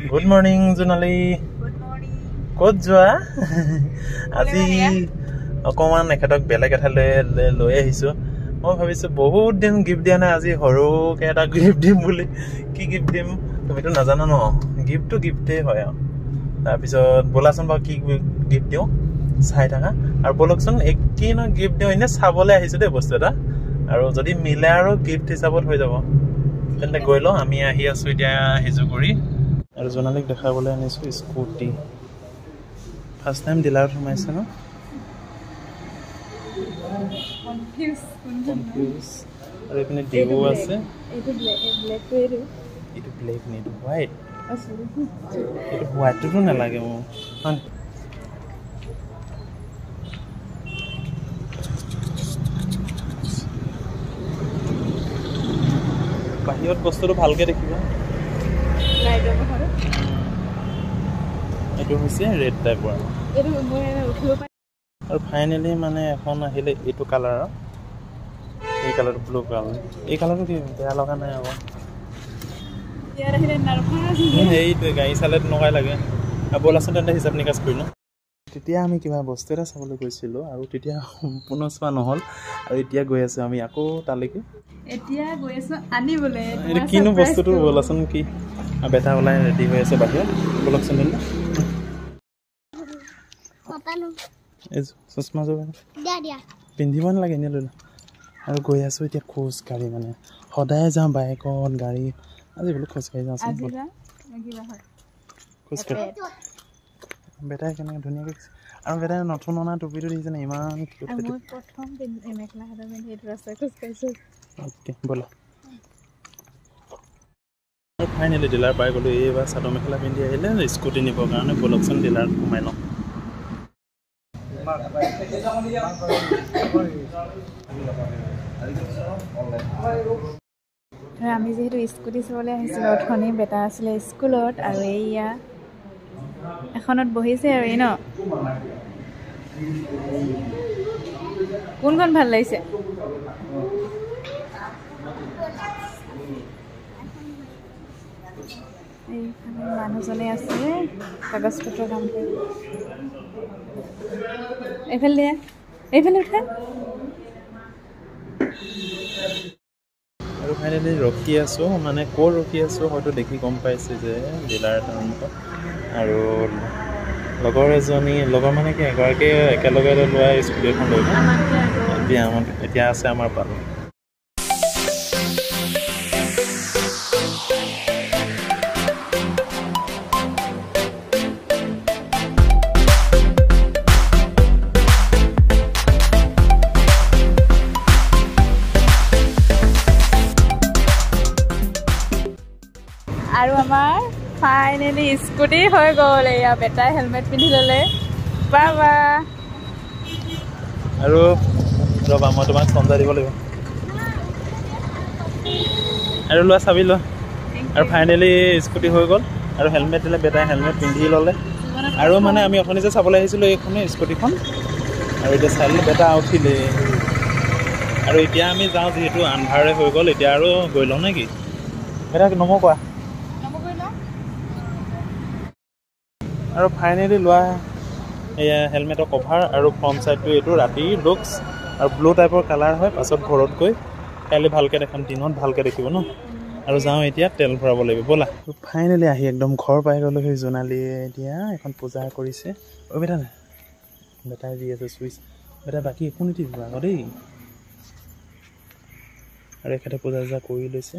Good morning, Junali. Good morning. Kod joa? Aji অকমান এখেতক বেলেগ এটা লৈ আহিছো মই ভাবিছো বহুত দিন গিফট দিয়া নাই আজি হৰুকে এটা গিফট দিম বুলি কি গিফট দিম তুমিতো নাজানো ন গিফটটো গিফটে হয় তাৰ পিছত বলাচোন বা কি গিফট দিও চাই থাকা আৰু বলকচোন কি ন গিফট দিও এনে চাবলৈ আহিছো দে বস্তু এটা আৰু যদি মিলে আৰু গিফট হিচাপত হৈ যাব তেন্তে গৈ লও আমি আহি আছো এতিয়া হিজু কৰি আৰু জনালিক দেখাবলৈ আনিছো স্কুটি ফাৰ্স্ট টাইম ডিলাৰত সোমাইছে ন confused আৰু এপিনে ডিও আছে এইটো ব্লেক এইটো ব্লেক নে এইটো হোৱাইট এইটো হোৱাইটটো নালাগে মোক বাহিৰত বস্তুটো ভালকে দেখিবা এইটো হৈছে ৰেড টাইপৰ আৰু ফাইনেলি মানে এখন আহিলে এইটো কালাৰ এই কালাৰটো ব্লু কালাৰ এই কালাৰটো কি বেয়া লগা নাই আকৌ এইটোৱে গাড়ী চালে তেনেকুৱাই লাগে আৰু ব'লাচোন তেন্তে হিচাপ নিকাচ কৰি লওঁ তেতিয়া আমি কিবা বস্তু এটা চাবলৈ গৈছিলোঁ আৰু তেতিয়া সম্পূৰ্ণ চোৱা নহ'ল আৰু এতিয়া গৈ আছোঁ আমি আকৌ তালৈকে এতিয়া গৈ আছোঁ আনিবলৈ এইটো কিনো বস্তুটো ব'লাচোন কি বেটা ওলাই ৰেডি হৈ আছে বাহিৰত ব'লকচোন তেন্তে এই চশমা যোৰ পিন্ধিব নালাগে এনেই লৈ আৰু গৈ আছোঁ এতিয়া খোজকাঢ়ি মানে সদায় যাওঁ বাইকত গাড়ী আজি বোলো খোজকাঢ়ি যাওঁচোন খোজকাঢ়ি বেটাই কেনেকৈ ধুনীয়াকৈ আৰু বেটাই নতুন অনা টুপিটো দেখিছেনে ইমান অ'কে ব'লা আৰু ফাইনেলি ডিলাৰ পাই গ'লোঁ এইবাৰ চাদৰ মেখেলা পিন্ধি আহিলে স্কুটি নিবৰ কাৰণে ব'লকচোন ডিলাৰত সোমাই লওঁ আমি যিহেতু স্কুটি চাবলৈ আহিছিলোঁ অথনি বেটা আছিলে স্কুলত আৰু এইয়া এখনত বহিছে আৰু এই ন কোনখন ভাল লাগিছে এইখানে মানুহজনে আছে কাগজ পত্ৰ কাম কৰি এইফালে দিয়া এইফালে উঠা আৰু ফাইনেলি ৰখি আছোঁ মানে ক'ত ৰখি আছোঁ হয়তো দেখি গম পাইছে যে ডিলাৰ এটা আৰু লগৰ মানে কি এগৰাকীয়ে একেলগে লোৱা স্কুটি এখন লৈ এতিয়া আছে আমাৰ পালোঁ আৰু আমাৰ ফাইনেলি স্কুটি হৈ গ'ল এয়া বেটাই হেলমেট পিন্ধি ল'লে বাবা আৰু ৰ'বা মই তোমাক চন্দা দিব লাগিব আৰু লোৱা চাবি লোৱা আৰু ফাইনেলি স্কুটি হৈ গ'ল আৰু হেলমেট দিলে বেটাই হেলমেট পিন্ধি ল'লে আৰু মানে আমি অথনি যে চাবলৈ আহিছিলোঁ এইখনে স্কুটিখন আৰু এতিয়া চাই ল'লে বেটা উঠিলে আৰু এতিয়া আমি যাওঁ যিহেতু আন্ধাৰে হৈ গ'ল এতিয়া আৰু গৈ লওঁ নে কি বেটা নমকোৱা আৰু ফাইনেলি লোৱা এয়া হেলমেটৰ কভাৰ আৰু ফ্ৰণ্ট ছাইডটো এইটো ৰাতি লুকছ আৰু ব্লু টাইপৰ কালাৰ হয় পাছত ঘৰত গৈ কাইলৈ ভালকৈ দেখাম দিনত ভালকৈ দেখিব ন আৰু যাওঁ এতিয়া তেল ভৰাব লাগিব ব'লা ফাইনেলি আহি একদম ঘৰ পাই গ'লোঁ সেই জোনালীয়ে এতিয়া এখন পূজা কৰিছে অ' বেটা নাই বেটাই দি আছে চুইচ বেটা বাকী একো নিদিব আকৌ দেই আৰু এখেতে পূজা চূজা কৰি লৈছে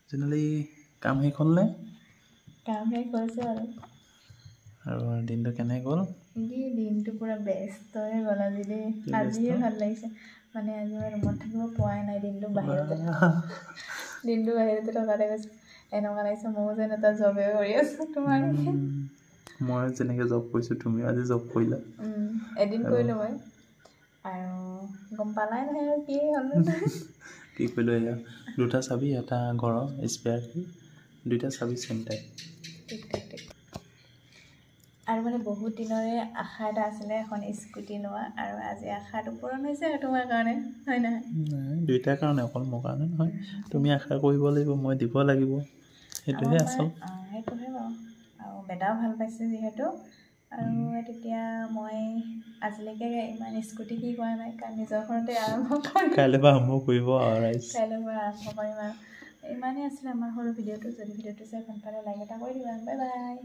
জেনেৰেলি কাম শেষ হ'ল নে কাম শেষ হৈছে আৰু দিনটো কেনে গ'ল দিনটো পুৰা ব্যস্তই গ'ল আজি দেই আজিয়ে ভাল লাগিছে মানে আজি মই ৰুমত থাকিব পোৱাই নাই দিনটো বাহিৰতে থকাতে গৈছে এনেকুৱা লাগিছে ময়ো যেন এটা জবে কৰি আছোঁ তোমাৰ মই যেনেকৈ জব কৰিছোঁ তুমিও আজি জব কৰিলা এদিন কৰিলোঁ মই আৰু গম পালাই নহয় আৰু কি হ'ল কি কৰিলোঁ এয়া 2টা চাবি এটা ঘৰৰ স্পেয়াৰ কি 2টা চাবি চেম টাইপ ঠিক আৰু মানে বহুত দিনৰে আশা এটা আছিলে এখন স্কুটি লোৱা আৰু আজি আশাটো পূৰণ হৈছে আৰু তোমাৰ কাৰণে হয় নহয় 2টাৰ কাৰণে অকল মোৰ কাৰণে নহয় তুমি আশা কৰিব লাগিব মই দিব লাগিব সেইটোহে আচল সেইটোহে বাৰু আৰু বেটাও ভাল পাইছে যিহেতু আৰু তেতিয়া মই আজিলৈকে ইমান স্কুটি কি কৰা নাই কাৰণ নিজৰ ঘৰতে আৰম্ভ কৰিম কাইলৈ পৰা আৰম্ভ কৰিব আৰু কাইলৈ পৰা আৰম্ভ কৰিম আৰু ইমানেই আছিলে আমাৰ সৰু ভিডিঅ'টো যদি ভিডিঅ'টো চাই ভাল পালে লাইক এটা কৰি দিবা বাই বাই